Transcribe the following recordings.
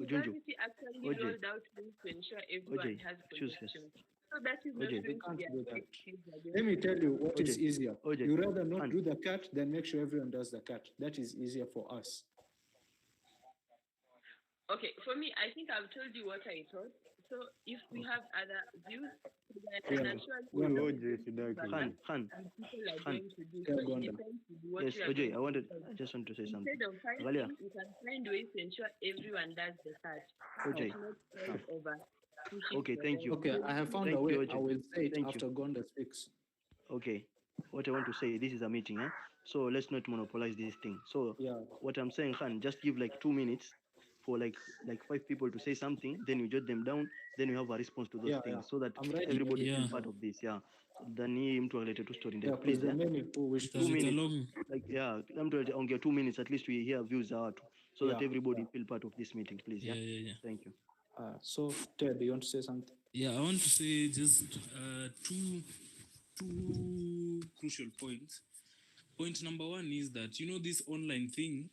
University actually rolled out rules to ensure everyone has protection. So that is not going to be effective. Let me tell you what is easier. You rather not do the cut than make sure everyone does the cut. That is easier for us. Okay, for me, I think I've told you what I thought. So if we have other views, then I'm sure people are going to do. So it depends on what you are doing. I just want to say something. Instead of fighting, you can find ways to ensure everyone does the cut. Not over. Okay, thank you. Okay, I have found a way. I will say it after Gonda speaks. Okay, what I want to say, this is a meeting, so let's not monopolize this thing. So what I'm saying, Khan, just give like 2 minutes for like 5 people to say something, then you jot them down, then you have a response to those things, so that everybody is part of this. Then mtu alete tu story ndio, please. Many who wish to 2 minutes, like mtu ongea 2 minutes, at least we hear views za watu, so that everybody feel part of this meeting, please. Thank you. So Ted, you want to say something? I want to say just two crucial points. Point number one is that, this online thing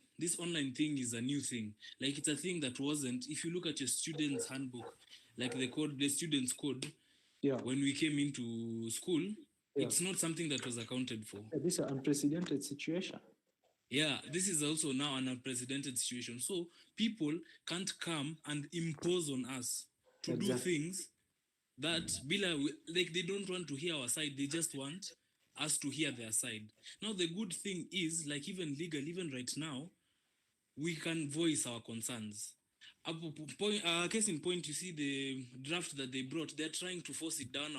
is a new thing. Like, it's a thing that wasn't, if you look at your student's handbook, like the student's code, when we came into school, it's not something that was accounted for. This is an unprecedented situation. This is also now an unprecedented situation. So people can't come and impose on us to do things that, like, they don't want to hear our side. They just want us to hear their side. Now, the good thing is, like, even legal, even right now, we can voice our concerns. Case in point, you see the draft that they brought, they're trying to force it down,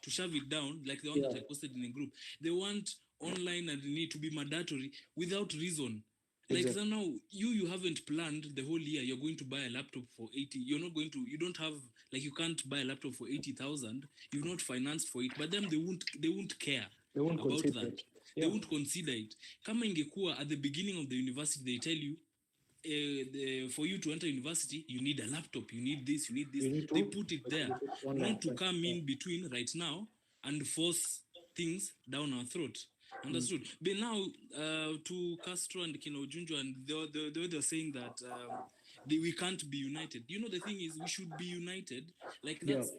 to shove it down, like the one that I posted in a group. They want online and need to be mandatory without reason. Like, so now you haven't planned the whole year you're going to buy a laptop for 80. You don't have, like, you can't buy a laptop for 80,000. You've not financed for it, but them they won't care about that. They won't consider it. Kama ingekuwa at the beginning of the university, they tell you for you to enter university, you need a laptop, you need this. They put it there, not to come in between right now and force things down our throat. Understood. But now, to Castro and Kino Junjo, and they're saying that we can't be united. The thing is, we should be united. Like, that's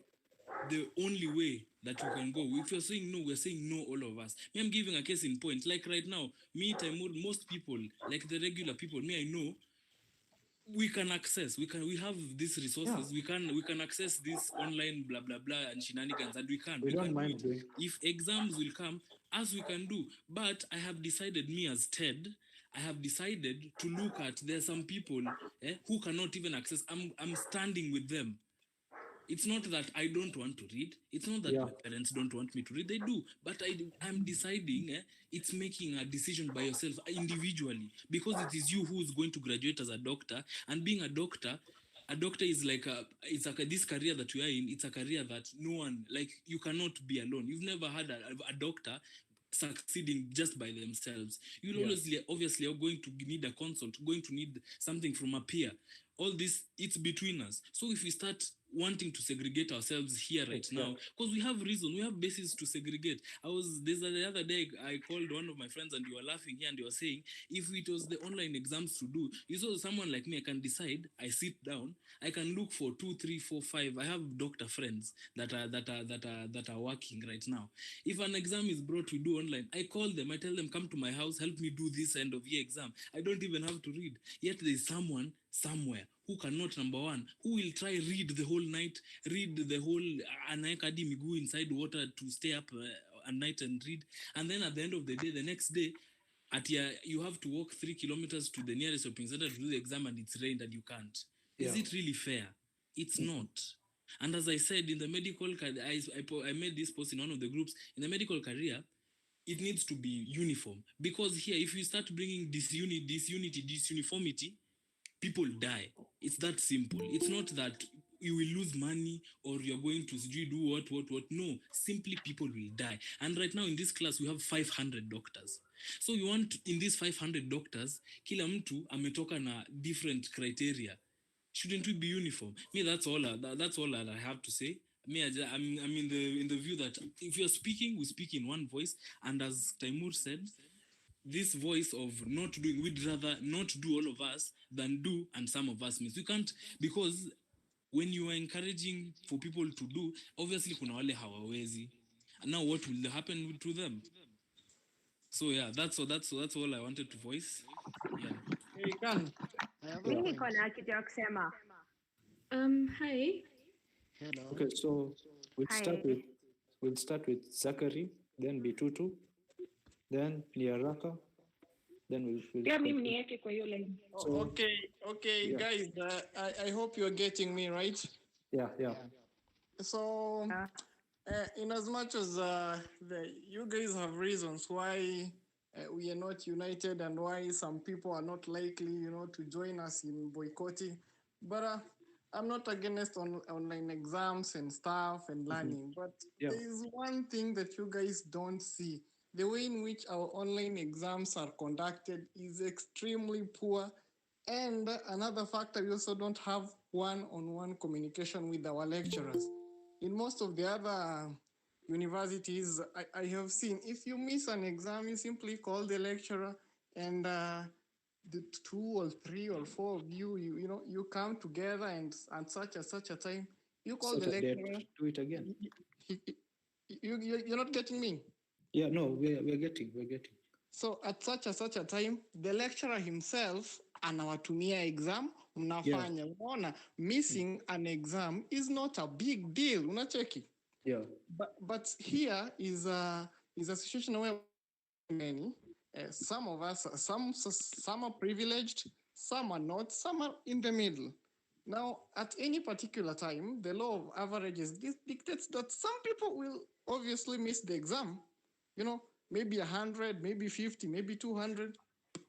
the only way that we can go. If you're saying no, we're saying no, all of us. I'm giving a case in point. Like right now, me, Taimur, most people, like the regular people, I know, we can access, we have these resources, we can access this online blah blah blah and shenanigans, and we don't mind doing. If exams will come, as we can do. But I have decided, me as Ted, I have decided to look at, there's some people who cannot even access. I'm standing with them. It's not that I don't want to read. It's not that my parents don't want me to read. They do. But I'm deciding, it's making a decision by yourself individually, because it is you who is going to graduate as a doctor. And being a doctor is like this career that we are in. It's a career that no one, like, you cannot be alone. You've never had a doctor succeeding just by themselves. You'll obviously are going to need a consult, going to need something from a peer. All this, it's between us. So if we start wanting to segregate ourselves here right now, because we have reason, we have basis to segregate. The other day, I called one of my friends and you were laughing here and you were saying, if it was the online exams to do, you saw someone like me, I can decide, I sit down, I can look for 2, 3, 4, 5. I have doctor friends that are working right now. If an exam is brought, we do online, I call them, I tell them, come to my house, help me do this end of year exam. I don't even have to read. Yet there is someone somewhere who cannot, number one, who will try read the whole night, read the whole anaekadi migu inside water to stay up at night and read. And then at the end of the day, the next day, you have to walk 3 kilometers to the nearest shopping center to do the exam, and it's rained and you can't. Is it really fair? It's not. And as I said, in the medical career, I made this post in one of the groups, in the medical career, it needs to be uniform. Because here, if you start bringing disuniformity, people die. It's that simple. It's not that you will lose money or you're going to do what. No, simply people will die. And right now in this class, we have 500 doctors. So you want, in these 500 doctors, kila mtu ametoka na different criteria. Shouldn't we be uniform? Me, that's all that I have to say. Me, I'm in the view that if you're speaking, we speak in one voice. And as Taimur said, this voice of not doing. We'd rather not do, all of us, than do and some of us miss. We can't, because when you are encouraging for people to do, obviously kuna wale hawawezi. And now what will happen to them? So yeah, that's all I wanted to voice. Yeah. Hey, Khan. Mi niko na kitu ya kusema. Hi. Hello. Okay, so we'll start with Zachary, then Bitutu, then Niaraka, then we'll Pia mimi niweke kwa hiyo line. Okay, yeah. Guys, I hope you're getting me right. Yeah. So, in as much as you guys have reasons why we are not united and why some people are not likely, to join us in boycotting, but I'm not against online exams and stuff and learning, but there is one thing that you guys don't see. The way in which our online exams are conducted is extremely poor. And another factor, we also don't have one-on-one communication with our lecturers. In most of the other universities, I have seen, if you miss an exam, you simply call the lecturer, and the 2 or 3 or 4 of you come together, and at such a time, you call the lecturer. Do it again. You're not getting me? Yeah, no, we're getting. So at such a time, the lecturer himself anawatumia exam mnafanya. Unaona, missing an exam is not a big deal. Unacheki? Yeah. But here is a situation where many, some of us, some are privileged, some are not, some are in the middle. Now, at any particular time, the law of averages dictates that some people will obviously miss the exam. Maybe 100, maybe 50, maybe 200.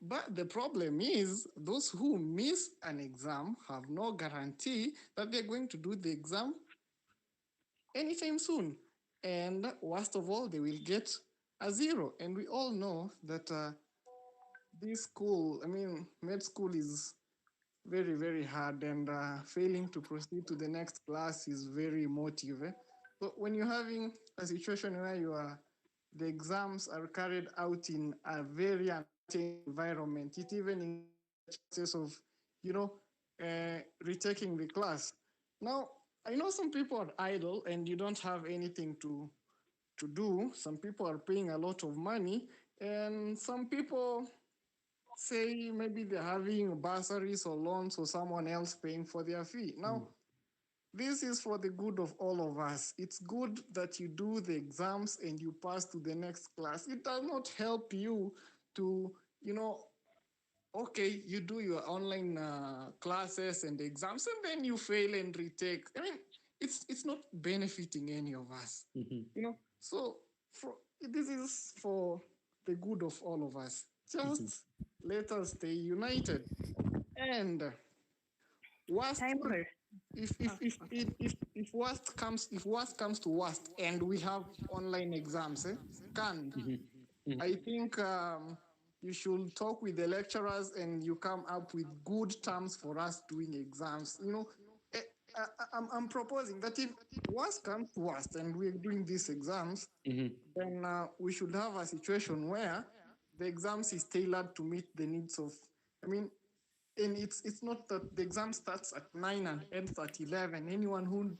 But the problem is those who miss an exam have no guarantee that they're going to do the exam anytime soon. And worst of all, they will get a 0. And we all know that this school, med school is very, very hard, and failing to proceed to the next class is very emotive. So when you're having a situation where the exams are carried out in a very uncertain environment, it even increases chances of, retaking the class. Now, I know some people are idle and you don't have anything to do. Some people are paying a lot of money, and some people say maybe they're having bursaries or loans or someone else paying for their fee. Now, this is for the good of all of us. It's good that you do the exams and you pass to the next class. It does not help you to, okay, you do your online classes and exams and then you fail and retake. It's not benefiting any of us. So this is for the good of all of us. Just let us stay united. And if worst comes to worst, and we have online exams, I think you should talk with the lecturers and you come up with good terms for us doing exams. I'm proposing that if worst comes to worst and we're doing these exams, then we should have a situation where the exams is tailored to meet the needs of, and it's not that the exam starts at 9 and ends at 11. Anyone who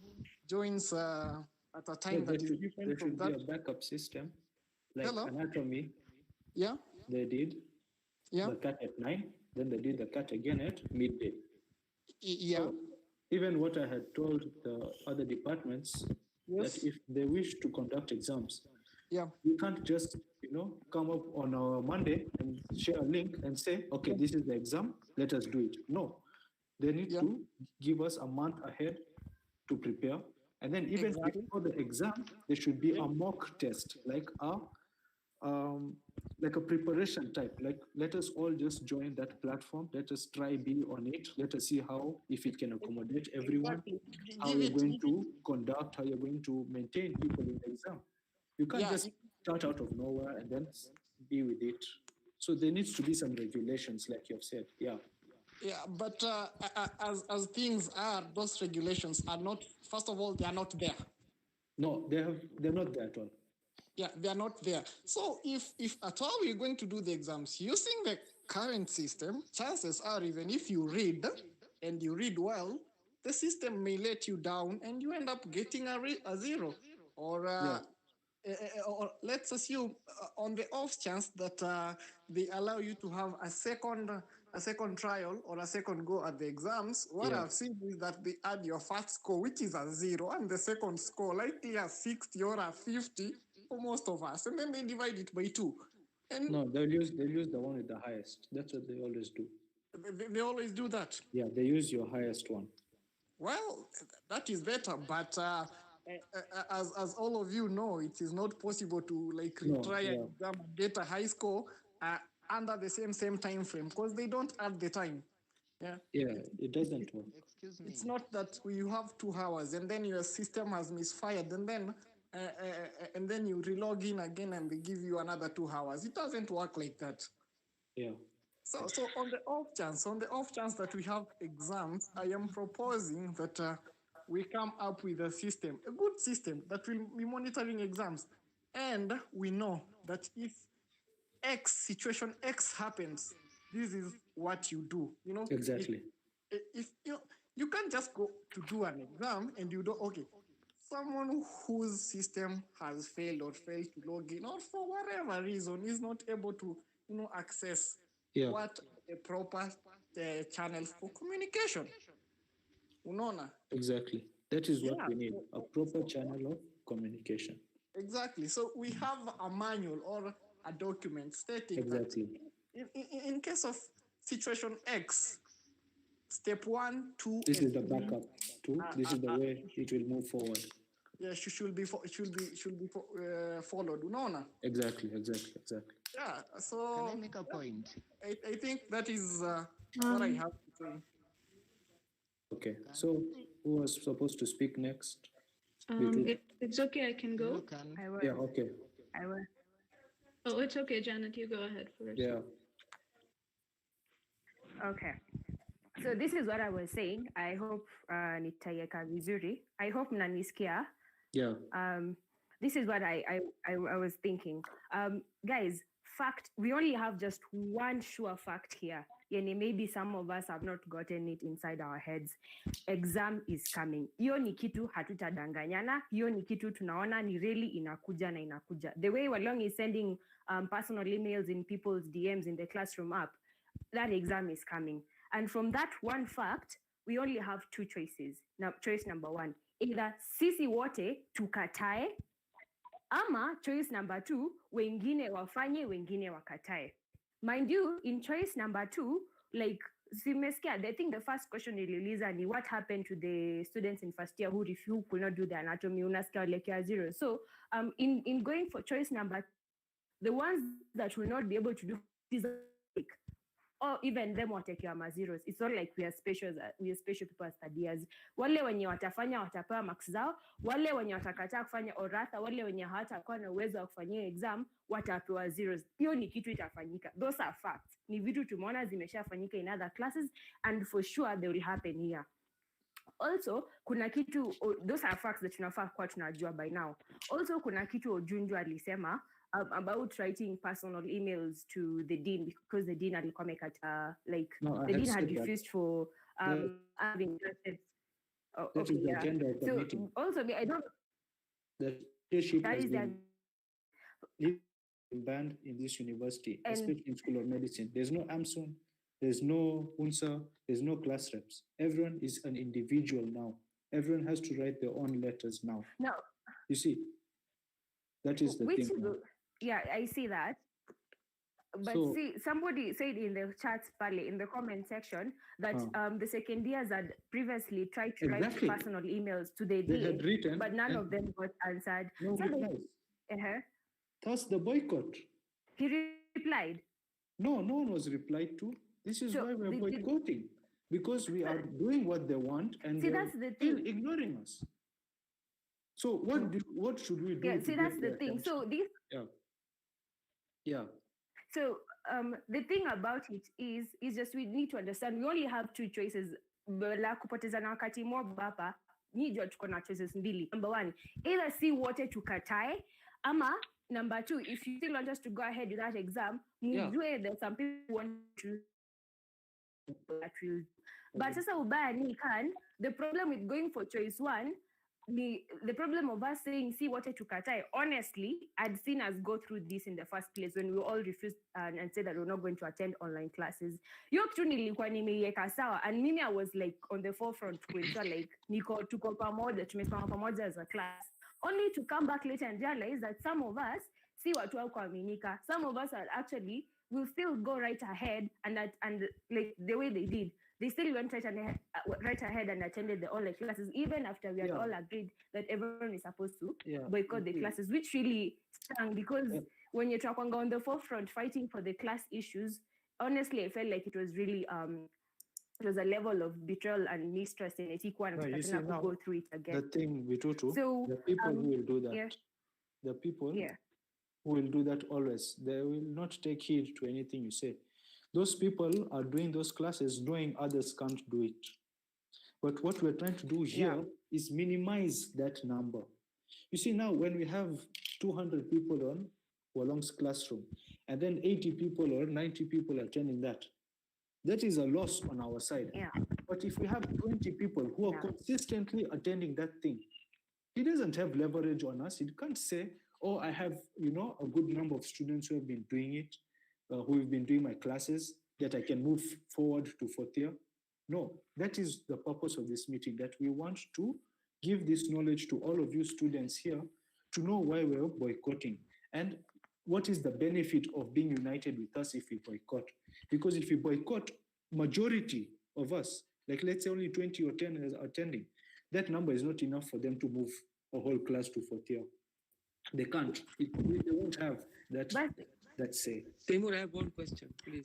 joins at a time that is different from that. There should be a backup system, like anatomy. Yeah. They did the cut at 9, then they did the cut again at midday. Yeah. So, even what I had told the other departments, that if they wish to conduct exams, you can't just come up on a Monday and share a link and say, okay, this is the exam, let us do it. No, they need to give us a month ahead to prepare, and then even before the exam, there should be a mock test, like a preparation type. Like, let us all just join that platform. Let us try be on it. Let us see if it can accommodate everyone, how you're going to conduct, how you're going to maintain people in the exam. You can't just start out of nowhere and then be with it. So there needs to be some regulations, like you've said. Yeah, but as things are, those regulations are not, first of all, they are not there. No, they're not there at all. Yeah, they are not there. So if at all you're going to do the exams using the current system, chances are even if you read and you read well, the system may let you down and you end up getting a zero. Or or let's assume on the off chance that they allow you to have a second trial or a second go at the exams. What I've seen is that they add your first score, which is a zero, and the second score, likely a 60 or a 50 for most of us, and then they divide it by 2. And no, they'll use the one with the highest. That's what they always do. They always do that. Yeah, they use your highest one. Well, that is better, but as all of you know, it is not possible to retry an exam and get a high score under the same time frame because they don't add the time. Yeah, it doesn't work. Excuse me. It's not that you have 2 hours and then your system has misfired and then you relog in again and they give you another 2 hours. It doesn't work like that. Yeah. So on the off chance that we have exams, I am proposing that we come up with a good system that will be monitoring exams. And we know that if situation X happens, this is what you do. Exactly. If you can't just go to do an exam and you don't, someone whose system has failed or failed to log in or for whatever reason is not able to access what a proper channel for communication. Unaona? Exactly. That is what we need, a proper channel of communication. Exactly. So we have a manual or a document stating that in case of situation X, step 1, 2, this is the backup. 2, this is the way it will move forward. Yeah, it should be followed. Unaona? Exactly. Yeah. So can I make a point? I think that is what I have to say. Okay. So who was supposed to speak next? It's okay. I can go. I will. Yeah. Okay. I will. Oh, it's okay, Janet. You go ahead first. Yeah. Okay. So this is what I was saying. I hope nitaiweka vizuri. I hope mnanisikia. Yeah. This is what I was thinking. Guys, fact, we only have just one sure fact here. Yani maybe some of us have not gotten it inside our heads. Exam is coming. Hiyo ni kitu hatutadanganyana. Hiyo ni kitu tunaona ni really inakuja na inakuja. The way Walong is sending personal emails in people's DMs in the classroom app, that exam is coming. And from that one fact, we only have 2 choices. Now, choice number 1, either sisi wote tukatae, ama choice number 2, wengine wafanye, wengine wakatae. Mind you, in choice number 2, I think the first question iliuliza ni what happened to the students in first year who could not do the anatomy, unasikia waliekea 0. So in going for choice number 2, the ones that will not be able to do this, or even them watekewa mazeros. It's not like we are special people as studiers. Wale wenye watafanya watapewa marks zao, wale wenye watakataa kufanya oratha, wale wenye hawatakuwa na uwezo wa kufanyia exam watapewa zeros. Hiyo ni kitu itafanyika. Those are facts. Ni vitu tumeona zimeshafanyika in other classes and for sure they will happen here. Also, kuna kitu, those are facts that tunafaa kwa tunajua by now. Also, kuna kitu Ojunju alisema about writing personal emails to the dean because the dean alikuwa amekata the dean had refused for having interested. Okay, yeah. So meeting. Also, I don't. The leadership has been banned in this university, especially in School of Medicine. There's no AMSON, there's no UNSA, there's no class reps. Everyone is an individual now. Everyone has to write their own letters now. No. You see, that is the thing. Yeah, I see that. But see, somebody said in the chats, in the comment section, that the second years had previously tried to write personal emails to the dean, but none of them got answered. That's the boycott. He replied. No one was replied to. This is why we're boycotting. Because we are doing what they want and they're still ignoring us. So what should we do? Yeah, see, that's the thing. So this... Yeah. So the thing about it is just we need to understand we only have 2 choices. La kupoteza na wakati mob hapa, nijua tuko na choices mbili. Number 1, either si wote tukatae ama number two, if you still want us to go ahead with that exam, there's some people who want to that will. But sasa ubaya ni the problem with going for choice one, the problem of us saying see what tukatae, honestly, I'd seen us go through this in the first place when we all refused and said that we're not going to attend online classes. Hiyo kitu nilikuwa nimeiweka sawa, and mimi I was like on the forefront kuensure like tuko pamoja, tumesimama pamoja as a class, only to come back later and realize that some of us see watu wao kuaminika, some of us are actually will still go right ahead and like the way they did. They still went right ahead and attended the online classes, even after we had all agreed that everyone is supposed to boycott the classes, which really stung because when you're talking on the forefront fighting for the class issues, honestly, I felt like it was really it was a level of betrayal and mistrust in it. Now go through it again. The thing, Vitutu, so, the people who will do that, the people who will do that always, they will not take heed to anything you say. Those people are doing those classes knowing others can't do it. But what we're trying to do here is minimize that number. You see, now when we have 200 people on Walong's classroom, and then 80 people or 90 people attending that, that is a loss on our side. Yeah. But if we have 20 people who are consistently attending that thing, he doesn't have leverage on us. He can't say, oh, I have, a good number of students who have been doing it, who have been doing my classes, that I can move forward to fourth year. No, that is the purpose of this meeting, that we want to give this knowledge to all of you students here to know why we're boycotting and what is the benefit of being united with us if we boycott. Because if we boycott, majority of us, like let's say only 20 or 10 is attending, that number is not enough for them to move a whole class to fourth year. They can't. They won't have that say. Timur, I have one question, please.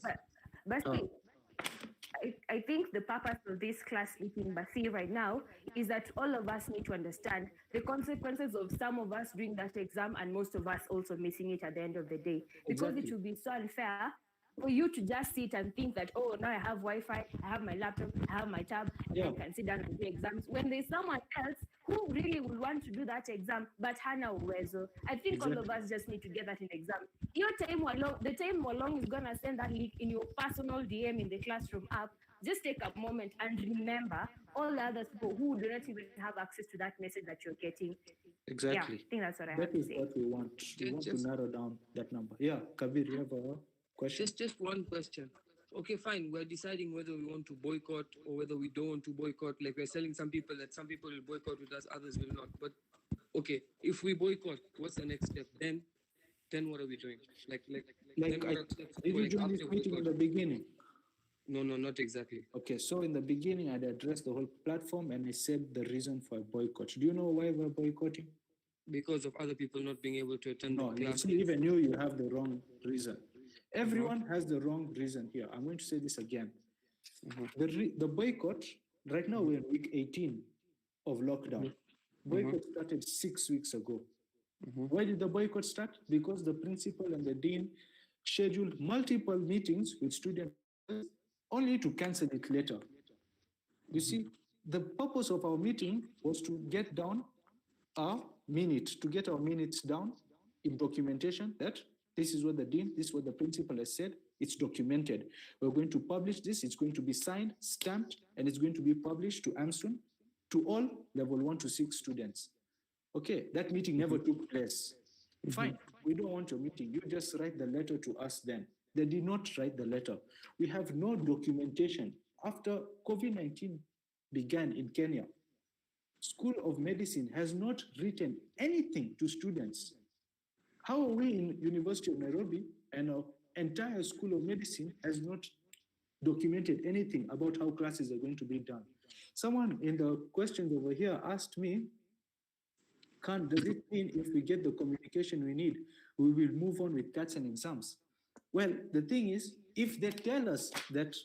I think the purpose of this class meeting, Basi, right now, is that all of us need to understand the consequences of some of us doing that exam and most of us also missing it at the end of the day. Because it will be so unfair for you to just sit and think that, oh, now I have Wi-Fi, I have my laptop, I have my tab, and I can sit down and do exams. When there's someone else who really would want to do that exam, but hana uwezo. I think all of us just need to get that in exam. The time Walong is going to send that link in your personal DM in the classroom app. Just take a moment and remember all the other people who do not even have access to that message that you're getting. Exactly. Yeah, I think that's what I have to say. That is what we want. We want to narrow down that number. Yeah, Kabir, you have a question? Just one question. Okay, fine. We're deciding whether we want to boycott or whether we don't want to boycott. Like we're telling some people that some people will boycott with us, others will not. But okay, if we boycott, what's the next step? Then what are we doing? Did you join this meeting in the beginning? No, not exactly. Okay, so in the beginning, I'd addressed the whole platform and I said the reason for a boycott. Do you know why we're boycotting? Because of other people not being able to attend the class. Even you have the wrong reason. Everyone has the wrong reason here. I'm going to say this again. The boycott, right now we're in week 18 of lockdown. Boycott started 6 weeks ago. Why did the boycott start? Because the principal and the dean scheduled multiple meetings with students only to cancel it later. You see, the purpose of our meeting was to get down our minutes down in documentation that this is what the dean, this is what the principal has said, it's documented. We're going to publish this, it's going to be signed, stamped, and it's going to be published to AMSUN, to all level 1 to 6 students. Okay, that meeting never took place. Fine, we don't want your meeting. You just write the letter to us then. They did not write the letter. We have no documentation. After COVID-19 began in Kenya, School of Medicine has not written anything to students. How are we in University of Nairobi and our entire School of Medicine has not documented anything about how classes are going to be done? Someone in the questions over here asked me, does it mean if we get the communication we need, we will move on with CATs and exams? Well, the thing is, if they tell us that,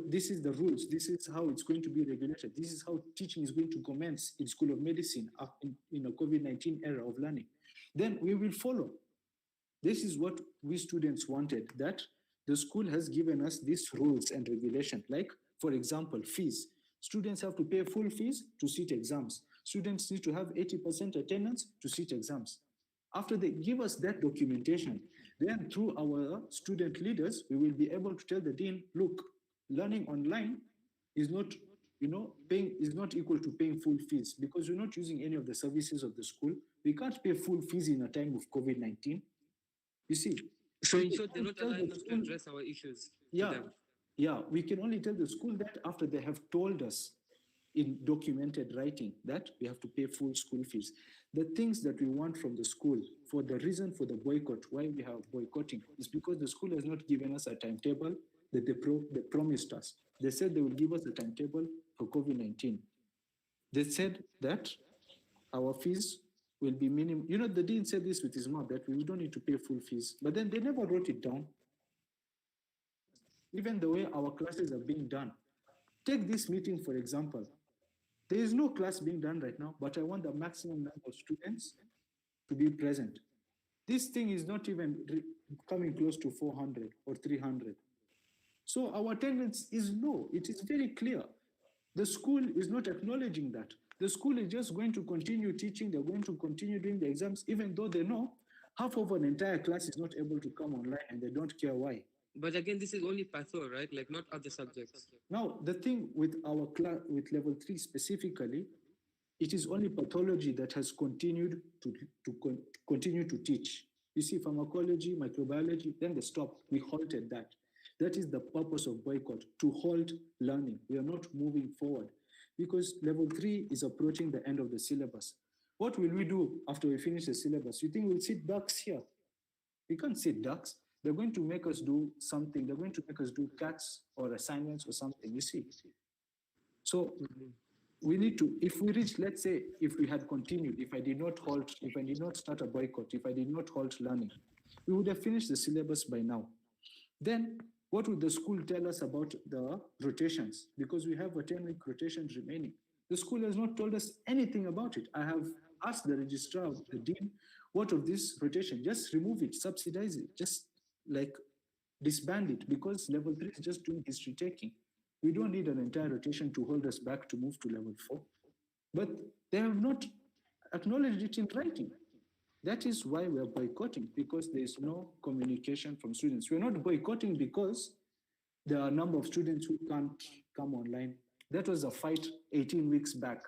this is the rules, this is how it's going to be regulated, this is how teaching is going to commence in School of Medicine in a COVID-19 era of learning, then we will follow. This is what we students wanted, that the school has given us these rules and regulations, like, for example, fees. Students have to pay full fees to sit exams. Students need to have 80% attendance to sit exams. After they give us that documentation, then through our student leaders, we will be able to tell the dean, look, learning online is not, paying is not equal to paying full fees because we're not using any of the services of the school. We can't pay full fees in a time of COVID-19. You see. So in short, they're not allowing us to address our issues. Yeah, we can only tell the school that after they have told us in documented writing that we have to pay full school fees. The things that we want from the school, for the reason for the boycott, why we have boycotting, is because the school has not given us a timetable that they promised us. They said they will give us a timetable for COVID-19. They said that our fees will be minimum. The dean said this with his mouth, that we don't need to pay full fees, but then they never wrote it down. Even the way our classes are being done. Take this meeting, for example. There is no class being done right now, but I want the maximum number of students to be present. This thing is not even coming close to 400 or 300. So our attendance is low. It is very clear. The school is not acknowledging that. The school is just going to continue teaching. They're going to continue doing the exams, even though they know half of an entire class is not able to come online and they don't care why. But again, this is only patho, right? Like not other subjects. Now, the thing with our class, with level 3 specifically, it is only pathology that has continued to continue to teach. You see, pharmacology, microbiology, then they stopped. We halted that. That is the purpose of boycott, to halt learning. We are not moving forward because level 3 is approaching the end of the syllabus. What will we do after we finish the syllabus? You think we'll sit ducks here? We can't sit ducks. They're going to make us do something. They're going to make us do cats or assignments or something, you see. So we need to, if we reach, let's say, if we had continued, if I did not halt, if I did not start a boycott, if I did not halt learning, we would have finished the syllabus by now. Then what would the school tell us about the rotations? Because we have a 10-week rotations remaining. The school has not told us anything about it. I have asked the registrar, the dean, what of this rotation? Just remove it, subsidize it, just like disband it, because level 3 is just doing history taking. We don't need an entire rotation to hold us back to move to level 4. But they have not acknowledged it in writing. That is why we're boycotting, because there is no communication from students. We're not boycotting because there are a number of students who can't come online. That was a fight 18 weeks back,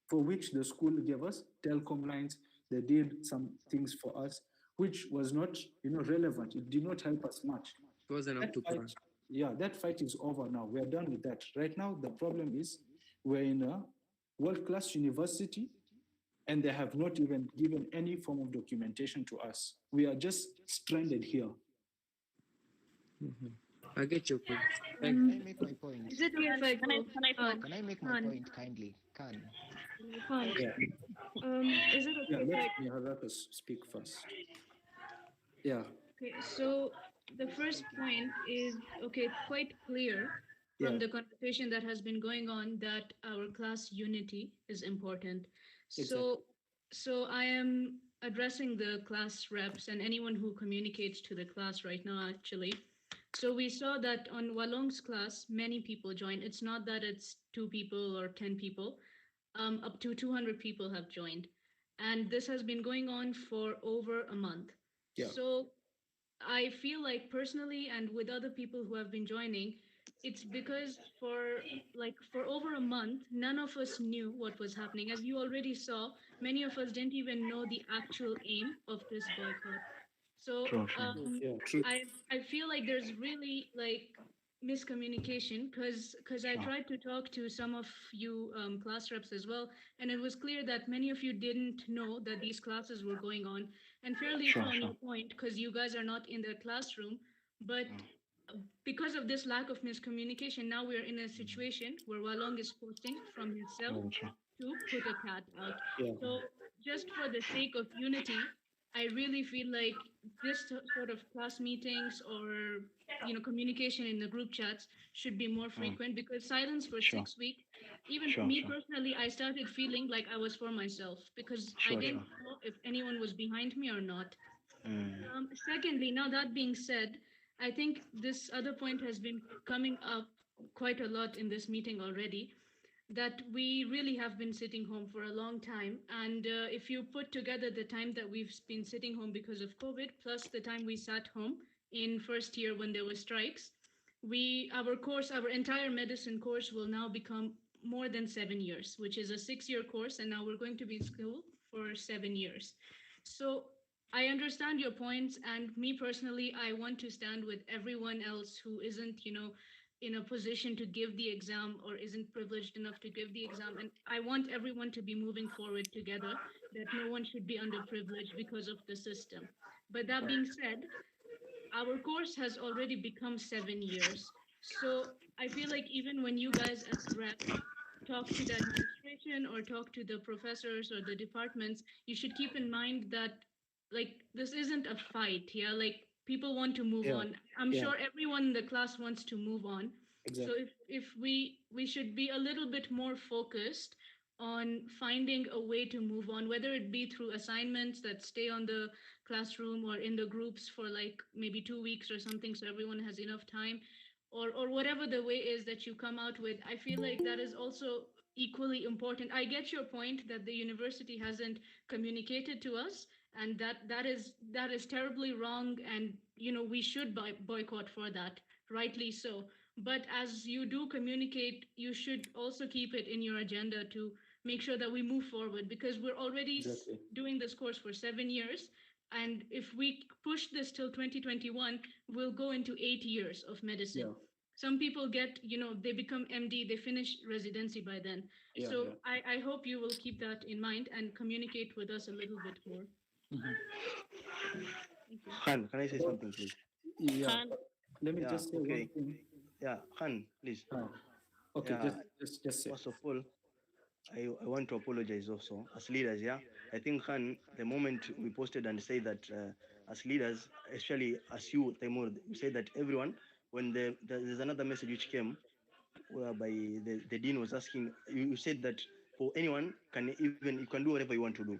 for which the school gave us telecom lines. They did some things for us, which was not, relevant. It did not help us much. It wasn't up to par. Yeah, that fight is over now. We're done with that. Right now, the problem is we're in a world-class university, and they have not even given any form of documentation to us. We are just stranded here. I get your point. Can I make my point? Is it okay if I go? Can I make my point kindly? Can. Yeah. Is it okay? Let Miharaka speak first. Yeah. Okay, so the first point is, it's quite clear from the conversation that has been going on that our class unity is important. Exactly. So I am addressing the class reps and anyone who communicates to the class right now, actually. So we saw that on Walong's class, many people joined. It's not that it's 2 people or 10 people. Up to 200 people have joined. And this has been going on for over a month. Yeah. So I feel like personally and with other people who have been joining, it's because for over a month, none of us knew what was happening. As you already saw, many of us didn't even know the actual aim of this boycott. So I feel like there's really miscommunication because I tried to talk to some of you class reps as well, and it was clear that many of you didn't know that these classes were going on. And fairly on your point, because you guys are not in the classroom, but because of this lack of miscommunication, now we're in a situation where Walong is posting from himself to put a cat out. Yeah. So just for the sake of unity, I really feel like this sort of class meetings or communication in the group chats should be more frequent, because silence for 6 weeks, even me personally, I started feeling like I was for myself because I didn't know if anyone was behind me or not. Secondly, now that being said, I think this other point has been coming up quite a lot in this meeting already. that we really have been sitting home for a long time. And if you put together the time that we've been sitting home because of COVID, plus the time we sat home in first year when there were strikes, our entire medicine course will now become more than 7 years, which is a 6 year course. And now we're going to be in school for 7 years. So I understand your points. And me personally, I want to stand with everyone else who isn't, in a position to give the exam or isn't privileged enough to give the exam. And I want everyone to be moving forward together, that no one should be underprivileged because of the system. But that being said, our course has already become 7 years. So I feel like even when you guys as reps talk to the administration or talk to the professors or the departments, you should keep in mind that like this isn't a fight, yeah? Like people want to move on. I'm sure everyone in the class wants to move on. So Exactly. if we should be a little bit more focused on finding a way to move on, whether it be through assignments that stay on the classroom or in the groups for like maybe 2 weeks or something so everyone has enough time, or whatever the way is that you come out with. I feel like that is also equally important. I get your point that the university hasn't communicated to us, and that is terribly wrong, and we should boycott for that, rightly so. But as you do communicate, you should also keep it in your agenda to make sure that we move forward, because we're already Exactly. doing this course for 7 years. And if we push this till 2021, we'll go into 8 years of medicine. Yeah. Some people get, they become MD, they finish residency by then. Yeah, So yeah. I hope you will keep that in mind and communicate with us a little bit more. Thank you. Khan, can I say something, please? Yeah. Let me just say okay. one thing. Yeah, Khan, please. Okay, Yeah, just say. First of all, I want to apologize also as leaders. Yeah, I think Khan, the moment we posted and say that as leaders, especially as you, Taimur, you say that everyone, when there's another message which came whereby the dean was asking, you said that for anyone you can do whatever you want to do.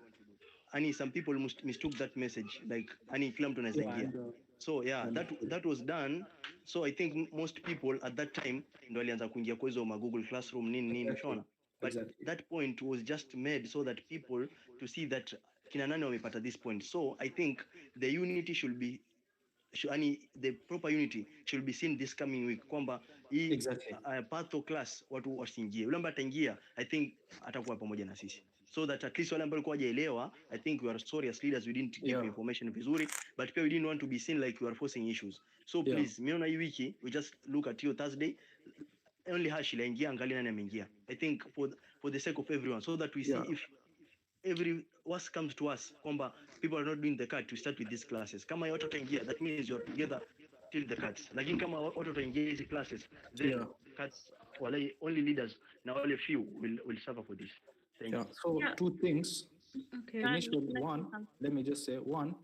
And some people mistook that message like any kila mtu anaweza ingia. So yeah, that was done. So I think most people at that time ndo walianza kuingia kwa hizo Google Classroom nini ushaona. But that point was just made so that people to see that kina nani wamepata this point. So I think the unity should be the proper unity should be seen this coming week kwamba hii patho class watu wasiingie. Yule ambaye ataingia I think atakuwa pamoja na sisi, so that at least wale ambao walikuwa hawajaelewa, I think we are sorry as leaders we didn't give information vizuri, but pia we didn't want to be seen like we are forcing issues. So please, miona hii wiki we just look at you Thursday, only hash ilaingia, angalia nani ameingia. I think for the sake of everyone, so that we see if every worst comes to us kwamba people are not doing the cut, we start with these classes. Kama watu wataingia, that means you're together till the cuts. Lakini kama watu wataingia hizi classes, then cuts wale only leaders na wale few will suffer for this. Thank you. So two things. Okay. Initially, let me just say one.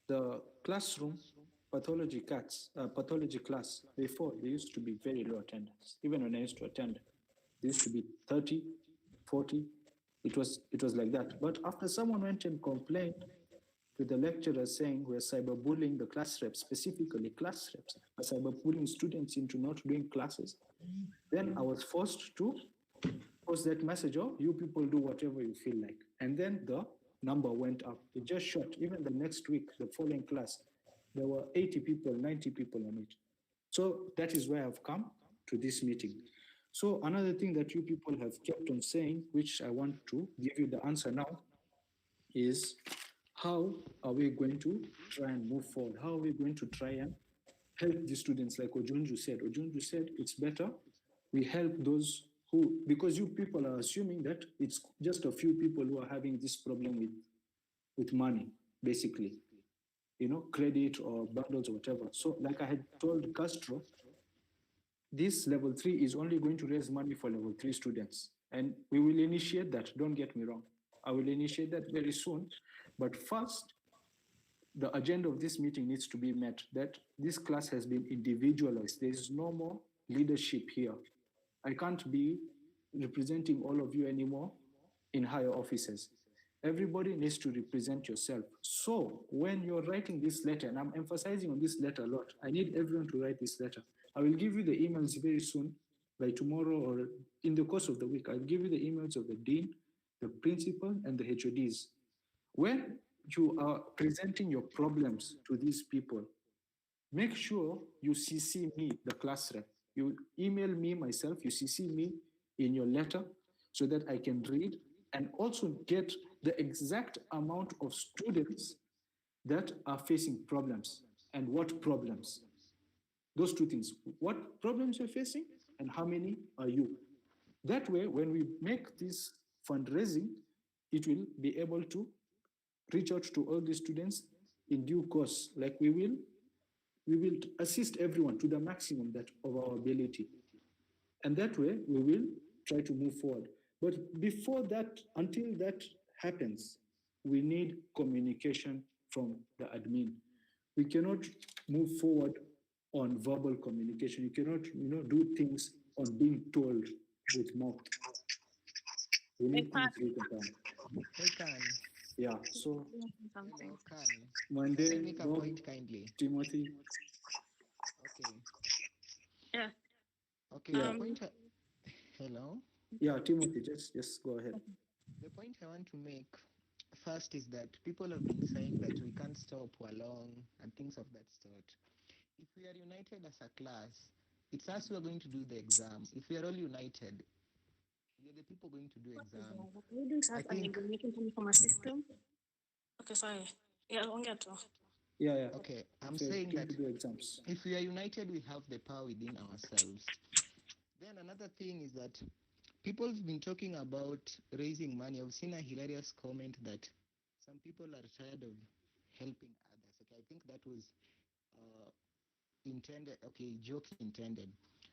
The classroom pathology class before, they used to be very low attendance. Even when I used to attend, there used to be 30, 40. It was like that. But after someone went and complained to the lecturer saying we're cyberbullying the class reps, specifically class reps, are cyberbullying students into not doing classes, then I was forced to post that message, you people do whatever you feel like. And then the number went up. It just shot. Even the next week, the following class, there were 80 people, 90 people on it. So that is why I've come to this meeting. So another thing that you people have kept on saying, which I want to give you the answer now, is how are we going to try and move forward? How are we going to try and help the students? Like Ojunju said, it's better we help those who, because you people are assuming that it's just a few people who are having this problem with money, basically, credit or bundles or whatever. So like I had told Castro, this level 3 is only going to raise money for level 3 students. And we will initiate that, don't get me wrong. I will initiate that very soon. But first, the agenda of this meeting needs to be met, that this class has been individualized. There is no more leadership here. I can't be representing all of you anymore in higher offices. Everybody needs to represent yourself. So when you're writing this letter, and I'm emphasizing on this letter a lot, I need everyone to write this letter. I will give you the emails very soon by tomorrow or in the course of the week. I'll give you the emails of the dean, the principal, and the HODs. When you are presenting your problems to these people, make sure you CC me, the class rep. You email me myself, you CC me in your letter so that I can read and also get the exact amount of students that are facing problems and what problems. Those two things. What problems you're facing and how many are you? That way, when we make this fundraising, it will be able to reach out to all the students in due course. Like we will assist everyone to the maximum that of our ability. And that way we will try to move forward. But before that, until that happens, we need communication from the admin. We cannot move forward on verbal communication. You cannot, do things on being told with mouth. We need things written down. Hey, Khan. Yeah, so Hello, Khan. Monday, Can I make a point kindly? Timothy. Okay. Yeah. Okay, Yeah. the point. Hello? Yeah, Timothy, just go ahead. The point I want to make first is that people have been saying that we can't stop along and things of that sort. If we are united as a class, it's us who are going to do the exam. If we are all united, we are the people going to do exam. We didn't have an information coming from a system. Okay, sorry. Yeah, I won't get to. Yeah. Okay, I'm saying that if we are united, we have the power within ourselves. Then another thing is that people have been talking about raising money. I've seen a hilarious comment that some people are tired of helping others. Okay, I think that was intended. Okay, joke intended.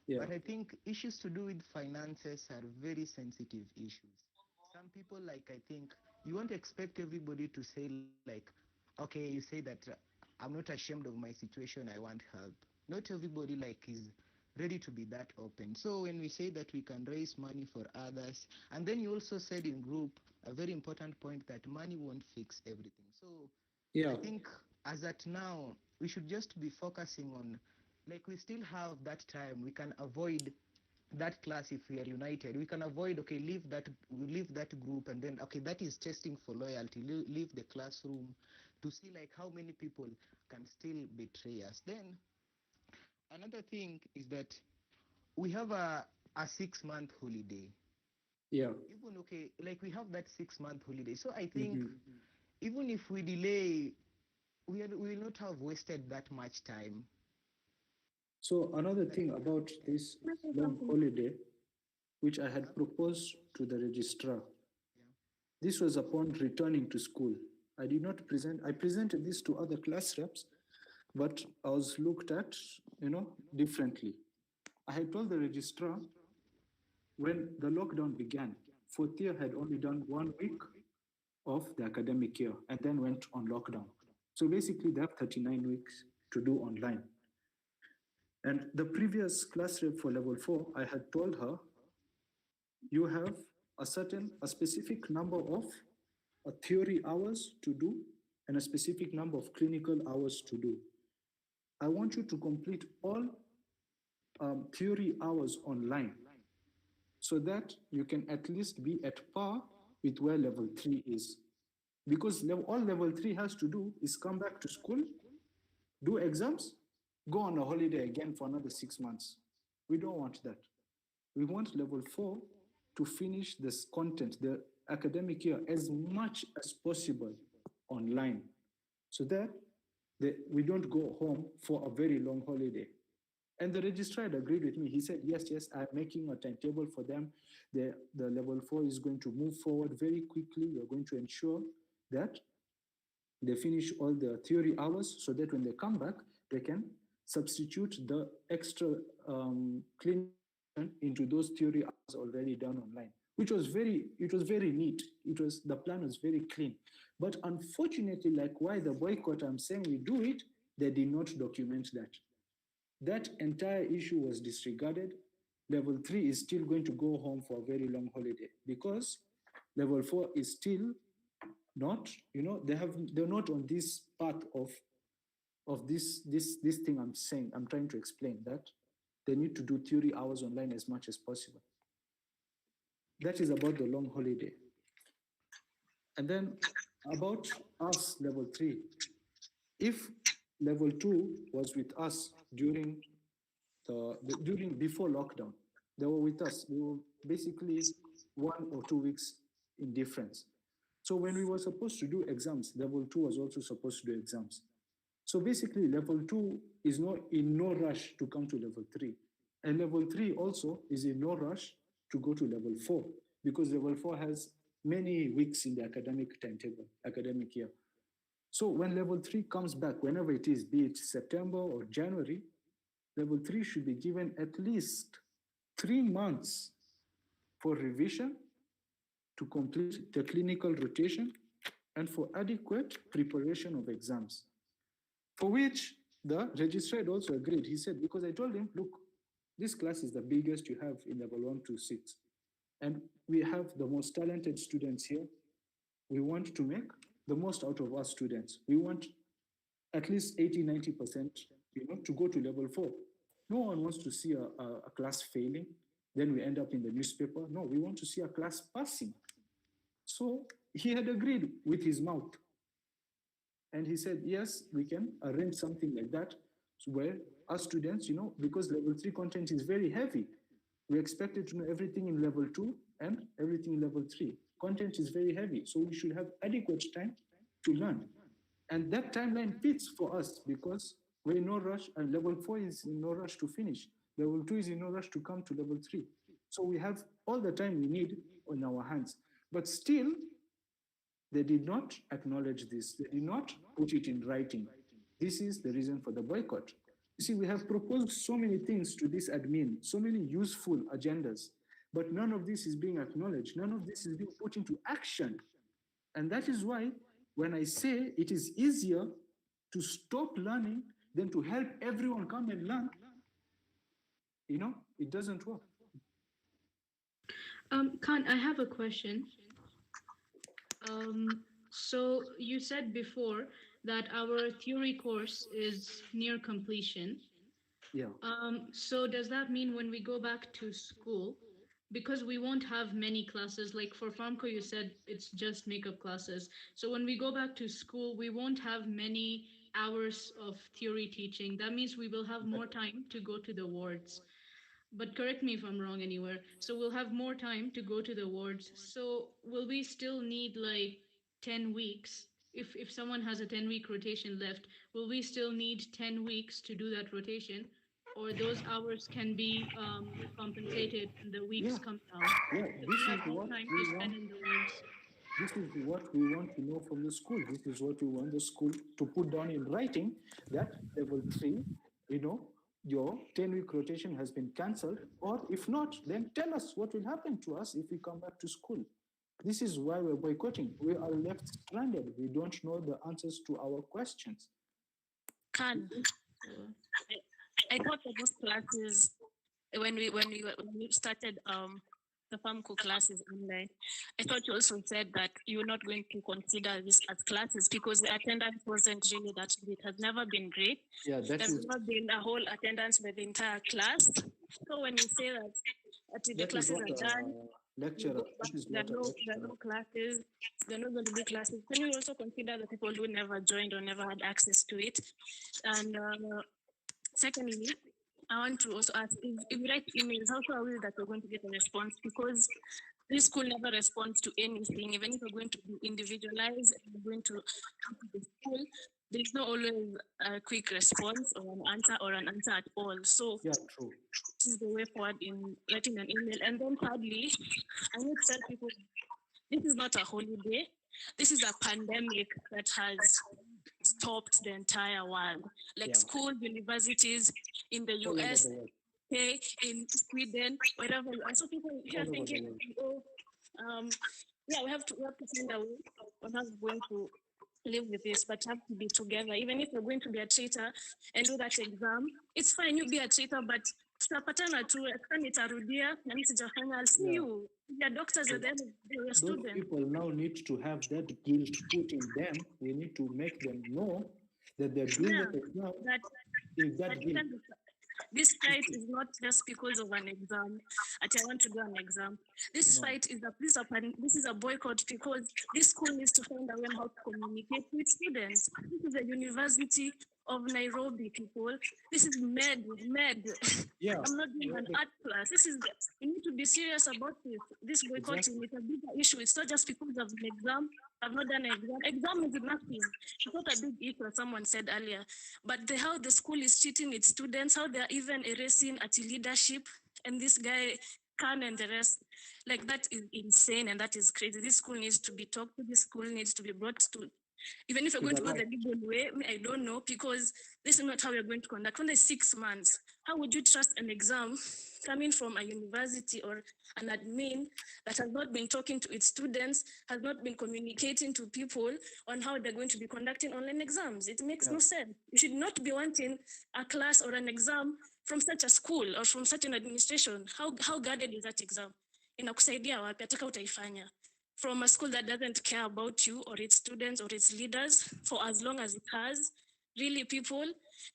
Yeah. But I think issues to do with finances are very sensitive issues. Some people, like, I think you won't expect everybody to say, like, okay, you say that I'm not ashamed of my situation, I want help. Not everybody, like, is ready to be that open. So when we say that we can raise money for others, and then you also said in group a very important point that money won't fix everything. So yeah. I think as at now, we should just be focusing on, like, we still have that time. We can avoid that class if we are united. We can avoid, okay, leave that group, and then, okay, that is testing for loyalty. Leave the classroom to see, like, how many people can still betray us. Then another thing is that we have a 6-month holiday. Yeah. Even, okay, like, we have that 6-month holiday. So I think even if we delay, we will not have wasted that much time. So another thing about this long holiday, which I had proposed to the registrar, this was upon returning to school. I did not present, I presented this to other class reps, but I was looked at, differently. I had told the registrar when the lockdown began, fourth year had only done 1 week of the academic year and then went on lockdown. So basically they have 39 weeks to do online. And the previous class rep for level 4, I had told her, you have a specific number of theory hours to do and a specific number of clinical hours to do. I want you to complete all theory hours online so that you can at least be at par with where level 3 is. Because all level 3 has to do is come back to school, do exams, go on a holiday again for another 6 months. We don't want that. We want level 4 to finish this content, the academic year, as much as possible online, so that we don't go home for a very long holiday. And the registrar had agreed with me. He said, yes, I'm making a timetable for them. The level 4 is going to move forward very quickly. We're going to ensure that they finish all the theory hours so that when they come back, they can substitute the extra clean into those theory hours already done online, which was very neat. The plan was very clean. But unfortunately, like why the boycott, I'm saying we do it, they did not document that. That entire issue was disregarded. Level 3 is still going to go home for a very long holiday because level 4 is still not, they're not on this path of this thing I'm saying, I'm trying to explain that they need to do theory hours online as much as possible. That is about the long holiday. And then about us, level 3. If level 2 was with us during before lockdown, they were with us. We were basically 1 or 2 weeks in difference. So when we were supposed to do exams, level 2 was also supposed to do exams. So basically, level 2 is in no rush to come to level 3. And level 3 also is in no rush to go to level 4, because level 4 has many weeks in the academic timetable, academic year. So when level 3 comes back, whenever it is, be it September or January, level 3 should be given at least 3 months for revision, to complete the clinical rotation, and for adequate preparation of exams. For which the registrar also agreed. He said, because I told him, look, this class is the biggest you have in level 1 to 6. And we have the most talented students here. We want to make the most out of our students. We want at least 80, 90%, to go to level 4. No one wants to see a class failing. Then we end up in the newspaper. No, we want to see a class passing. So he had agreed with his mouth. And he said, yes, we can arrange something like that, where our students, because level 3 content is very heavy. We expected to know everything in level 2 and everything in level 3. Content is very heavy, so we should have adequate time to learn. And that timeline fits for us because we're in no rush, and level 4 is in no rush to finish. Level 2 is in no rush to come to level 3. So we have all the time we need on our hands. But still, they did not acknowledge this. They did not put it in writing. This is the reason for the boycott. You see, we have proposed so many things to this admin, so many useful agendas, but none of this is being acknowledged. None of this is being put into action. And that is why when I say it is easier to stop learning than to help everyone come and learn, it doesn't work. Khan, I have a question. So you said before that our theory course is near completion. Yeah. So does that mean when we go back to school, because we won't have many classes, like for Pharmco, you said it's just makeup classes. So when we go back to school, we won't have many hours of theory teaching. That means we will have more time to go to the wards. But correct me if I'm wrong anywhere. So we'll have more time to go to the wards. So will we still need like 10 weeks? If someone has a 10-week rotation left, will we still need 10 weeks to do that rotation? Or those hours can be compensated and the weeks come down? Yeah, this is what time to spend in the wards. This is what we want to know from the school. This is what we want the school to put down in writing, that level 3, your 10-week rotation has been cancelled, or if not, then tell us what will happen to us if we come back to school. This is why we're boycotting. We are left stranded. We don't know the answers to our questions. Khan, I thought that those classes, when we started the Pharmco classes online, I thought you also said that you're not going to consider this as classes because the attendance wasn't really that good. It has never been great. Yeah, There's not been a whole attendance with the entire class. So when you say that the classes are done, lecturer, there are no classes, there are not going to be classes, can you also consider the people who never joined or never had access to it? And secondly, I want to also ask, if we write emails, how sure are we that we're going to get a response? Because this school never responds to anything. Even if we're going to be individualized and we're going to come to the school, there's not always a quick response or an answer at all. So yeah, true. This is the way forward in writing an email. And then thirdly, I need to tell people, this is not a holiday. This is a pandemic that has stopped the entire world. Like schools, universities in the US, in Sweden, wherever you are. So people here thinking, we have to find a way on how we're going to live with this, but have to be together. Even if you're going to be a traitor and do that exam, it's fine, you be a traitor, but tutapatana tu, nitarudia na sijafanya, I'll see you. Your doctors are there, your students. Those people now need to have that guilt put in them. We need to make them know that they're doing the exam. That guilt. This fight is not just because of an exam. I want to do an exam. This fight is a boycott because this school needs to find a way on how to communicate with students. This is a university of Nairobi, people. This is med. Yeah. I'm not doing an art class. We need to be serious about this. This boycotting is a bigger issue. It's not just because of an exam. I've not done an exam. Exam is nothing. It's not a big issue, as someone said earlier. But how the school is treating its students, how they're even erasing at leadership, and this guy Khan and the rest, like that is insane and that is crazy. This school needs to be talked to. This school needs to be brought to. Even if you're going to go the legal way, I don't know, because this is not how we're going to conduct. When there's 6 months, how would you trust an exam coming from a university or an admin that has not been talking to its students, has not been communicating to people on how they're going to be conducting online exams? It makes no sense. You should not be wanting a class or an exam from such a school or from such an administration. How guarded is that exam? Inakusaidia wapi? Ataka utaifanya from a school that doesn't care about you or its students or its leaders for as long as it has. Really, people,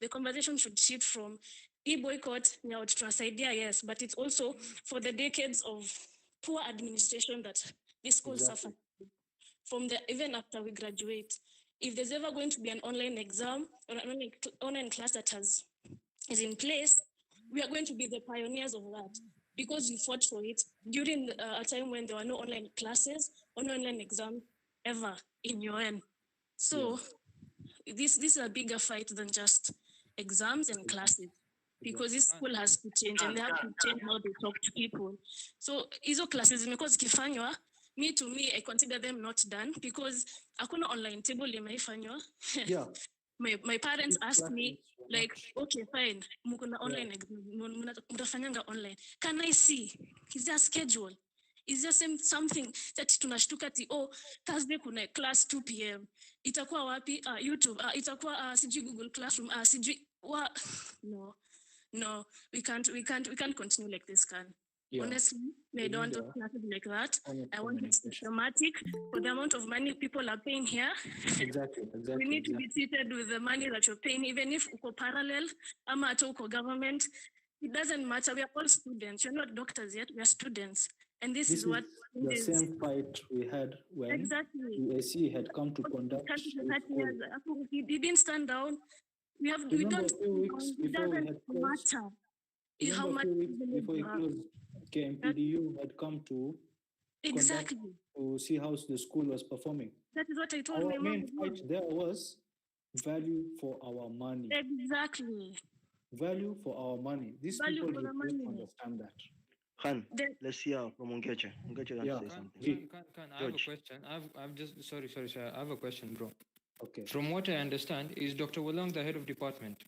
the conversation should shift from e-boycott, idea, yes, but it's also for the decades of poor administration that this school suffered from even after we graduate. If there's ever going to be an online exam or an online class that is in place, we are going to be the pioneers of that, because you fought for it during a time when there were no online classes or no online exam ever in your end. So this is a bigger fight than just exams and classes, because this school has to change and they have to change how they talk to people. So hizo classes because kifanywa, me, I consider them not done, because hakuna online table imeifanywa. Yeah. My parents asked me, like, okay, fine, mukuna online, mutafanyanga online. Can I see? Is there a schedule? Is there something that tunashtuka ti, Thursday kuna class 2 p.m. Itakuwa wapi? YouTube. Itakuwa sijui Google Classroom. Sijui No, we can't continue like this, can. Yeah. Honestly, I don't want classes like that. I want it systematic for the amount of money people are paying here. Exactly. We need to be treated with the money that you're paying, even if uko parallel, ama ata uko government. It doesn't matter. We are all students. You're not doctors yet. We are students. And this is what the same fight we had when UAC had come to conduct. He didn't stand down. We don't. It doesn't matter. How much before it closed, KMPDU had come to to see how the school was performing. That is what I told our main fight there was value for our money. Exactly. Value for our money. These people need to understand that. Khan, let's hear from Ungeche. Ungeche wants to say something. I have a question. I've just sorry. I have a question, bro. Okay. From what I understand, is Dr. Walong the head of department?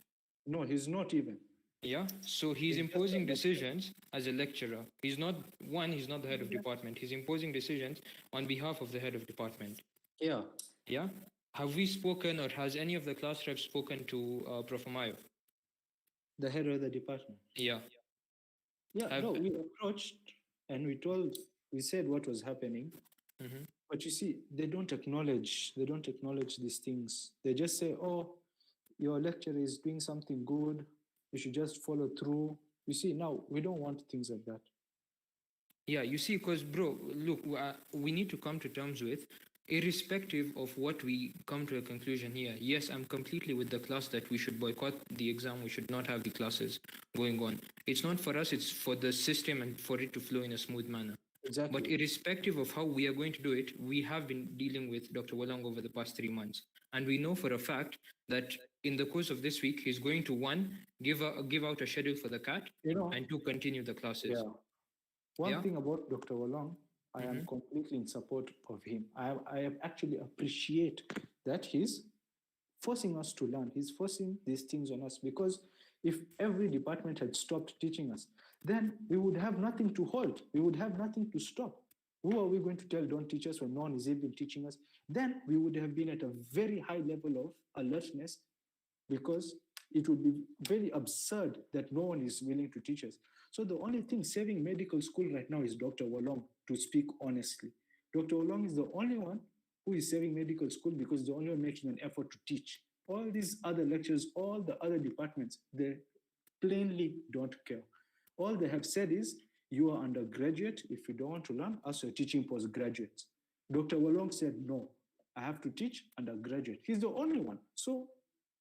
No, he's not even. Yeah, so he's imposing decisions as a lecturer. He's not the head of department. He's imposing decisions on behalf of the head of department. Yeah. Yeah? Have we spoken, or has any of the class reps spoken to Prof. Amayo? The head of the department? Yeah. Yeah, we approached and we said what was happening. Mm-hmm. But you see, they don't acknowledge these things. They just say, your lecturer is doing something good. You should just follow through. You see, now we don't want things like that. Yeah, you see, because, bro, look, we need to come to terms with, irrespective of what we come to a conclusion here. Yes, I'm completely with the class that we should boycott the exam. We should not have the classes going on. It's not for us, it's for the system and for it to flow in a smooth manner. Exactly. But irrespective of how we are going to do it, we have been dealing with Dr. Walong over the past 3 months. And we know for a fact that in the course of this week, he's going to, 1, give out a schedule for the CAT, and 2, continue the classes. Yeah. One thing about Dr. Walong, I am completely in support of him. I actually appreciate that he's forcing us to learn. He's forcing these things on us, because if every department had stopped teaching us, then we would have nothing to hold. We would have nothing to stop. Who are we going to tell don't teach us when no one is even teaching us? Then we would have been at a very high level of alertness, because it would be very absurd that no one is willing to teach us. So the only thing saving medical school right now is Dr. Walong, to speak honestly. Dr. Walong is the only one who is saving medical school, because the only one making an effort to teach. All these other lecturers, all the other departments, plainly don't care. All they have said is, you are undergraduate. If you don't want to learn, us you're teaching postgraduates. Dr. Walong said, no, I have to teach undergraduate. He's the only one. So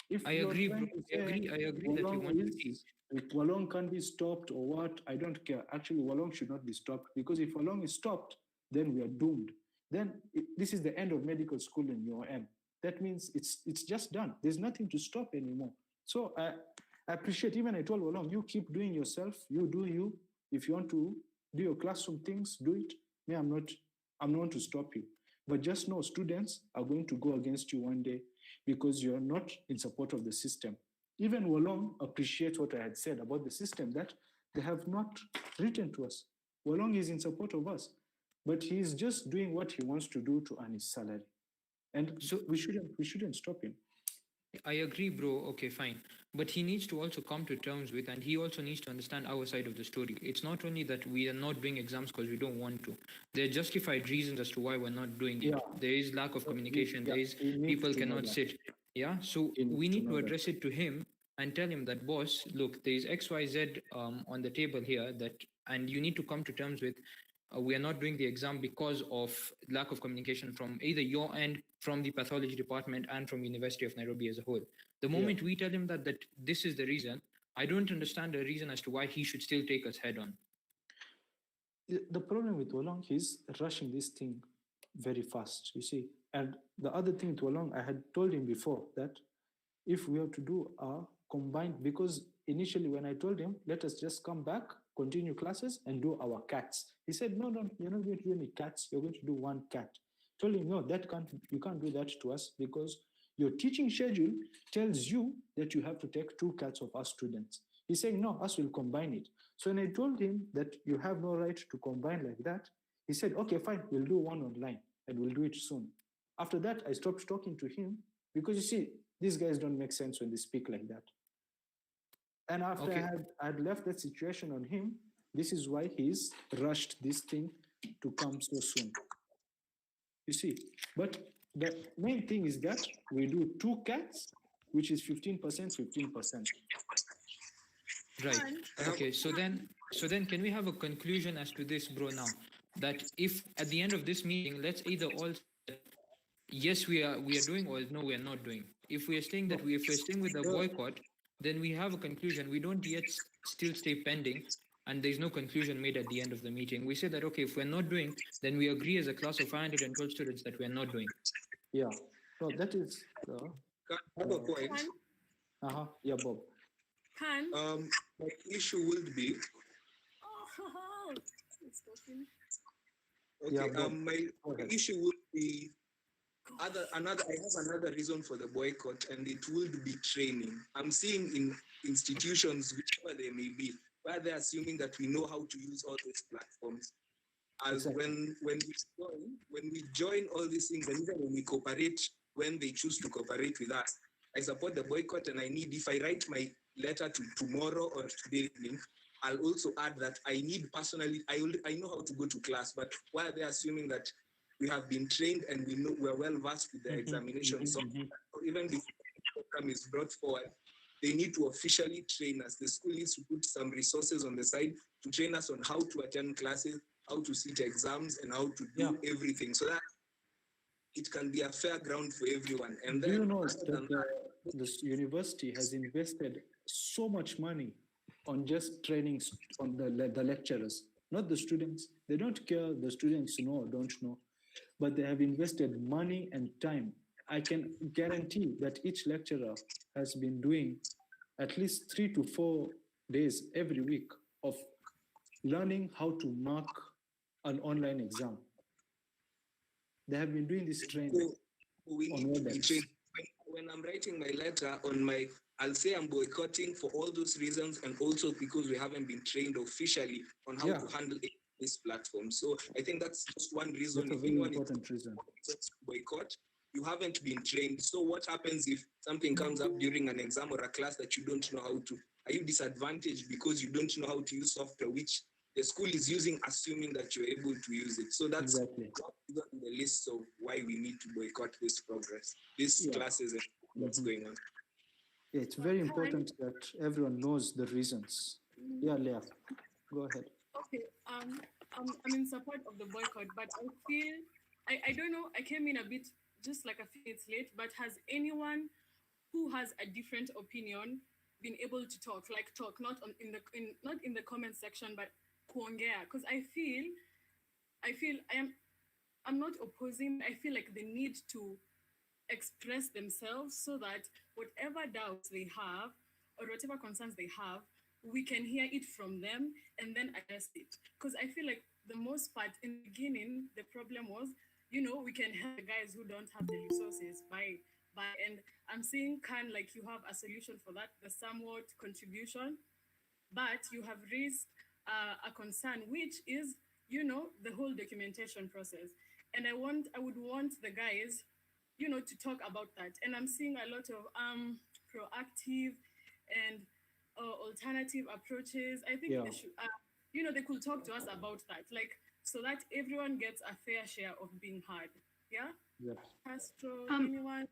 if I agree, bro. I agree that you want to teach. If Walong can't be stopped or what, I don't care. Actually, Walong should not be stopped, because if Walong is stopped, then we are doomed. Then this is the end of medical school in UOM. That means it's just done. There's nothing to stop anymore. So I appreciate, even I told Walong, you keep doing yourself, you do you. If you want to do your classroom things, do it. Me, I'm not to stop you. But just know students are going to go against you one day because you're not in support of the system. Even Walong appreciates what I had said about the system, that they have not written to us. Walong is in support of us, but he is just doing what he wants to do to earn his salary. And so we shouldn't stop him. I agree, bro. Okay, fine. But he needs to also come to terms with, and he also needs to understand our side of the story. It's not only that we are not doing exams because we don't want to. There are justified reasons as to why we're not doing it. There is lack of communication. There is people cannot sit. Yeah. So we need to address it to him and tell him that, boss, look, there is XYZ on the table here, and you need to come to terms with. We are not doing the exam because of lack of communication from either your end, from the pathology department, and from University of Nairobi as a whole. The moment we tell him that this is the reason, I don't understand the reason as to why he should still take us head on. The problem with Walong, he's rushing this thing very fast, you see. And the other thing with Walong, I had told him before that if we have to do a combined, because initially when I told him, let us just come back, continue classes and do our cats. He said, no, you're not going to do any cats. You're going to do one cat. Told him, no, you can't do that to us, because your teaching schedule tells you that you have to take 2 cats of our students. He's saying, no, us will combine it. So when I told him that you have no right to combine like that, he said, okay, fine, we'll do one online and we'll do it soon. After that, I stopped talking to him, because you see, these guys don't make sense when they speak like that. And after I had left that situation on him, this is why he's rushed this thing to come so soon. You see, but the main thing is that we do 2 cats, which is 15%, 15%. Right. Okay. So then can we have a conclusion as to this, bro, now? That if at the end of this meeting, let's either all say, yes, we are doing, or no, we are not doing. If we are staying if we're staying with the boycott, then we have a conclusion. We don't yet still stay pending, and there's no conclusion made at the end of the meeting. We say that, okay, if we're not doing, then we agree as a class of 512 students that we're not doing. Yeah. So that is... I have a point. Yeah, Bob. My issue would be... Okay, my issue would be... I have another reason for the boycott, and it would be training. I'm seeing in institutions, whichever they may be, where they're assuming that we know how to use all these platforms. As when we join all these things, and even when we cooperate, when they choose to cooperate with us, I support the boycott, and if I write my letter to tomorrow or today evening, I'll also add that I need personally, I know how to go to class, but why are they assuming that we have been trained and we're well versed with the examination? So even before the program is brought forward, they need to officially train us. The school needs to put some resources on the side to train us on how to attend classes, how to sit exams, and how to do everything, so that it can be a fair ground for everyone. And then, you know that this university has invested so much money on just training on the lecturers, not the students. They don't care the students know or don't know, but they have invested money and time. I can guarantee that each lecturer has been doing at least 3 to 4 days every week of learning how to mark an online exam. They have been doing this training. We need to be trained. When I'm writing my letter I'll say I'm boycotting for all those reasons, and also because we haven't been trained officially on how to handle this platform. So I think that's just one reason. That's a very important reason. Boycott, you haven't been trained. So what happens if something comes up during an exam or a class that you don't know how to? Are you disadvantaged because you don't know how to use software, which the school is using, assuming that you're able to use it? So that's on the list of why we need to boycott this progress, these classes and what's going on. Yeah, it's very important that everyone knows the reasons. Yeah, Leah, go ahead. Okay, I'm in support of the boycott, but I feel, I don't know, I came in a bit just like a few minutes late, but has anyone who has a different opinion been able to talk, not not in the comment section, but kuongea? Because I'm not opposing. I feel like they need to express themselves so that whatever doubts they have or whatever concerns they have, we can hear it from them and then address it. Because I feel like the most part in the beginning, the problem was, we can help the guys who don't have the resources by and I'm seeing like you have a solution for that, the somewhat contribution, but you have raised a concern, which is, the whole documentation process. And I would want the guys, to talk about that. And I'm seeing a lot of proactive and alternative approaches. I think they should, they could talk to us about that, so that everyone gets a fair share of being heard. Yeah. Yes. Castro, anyone?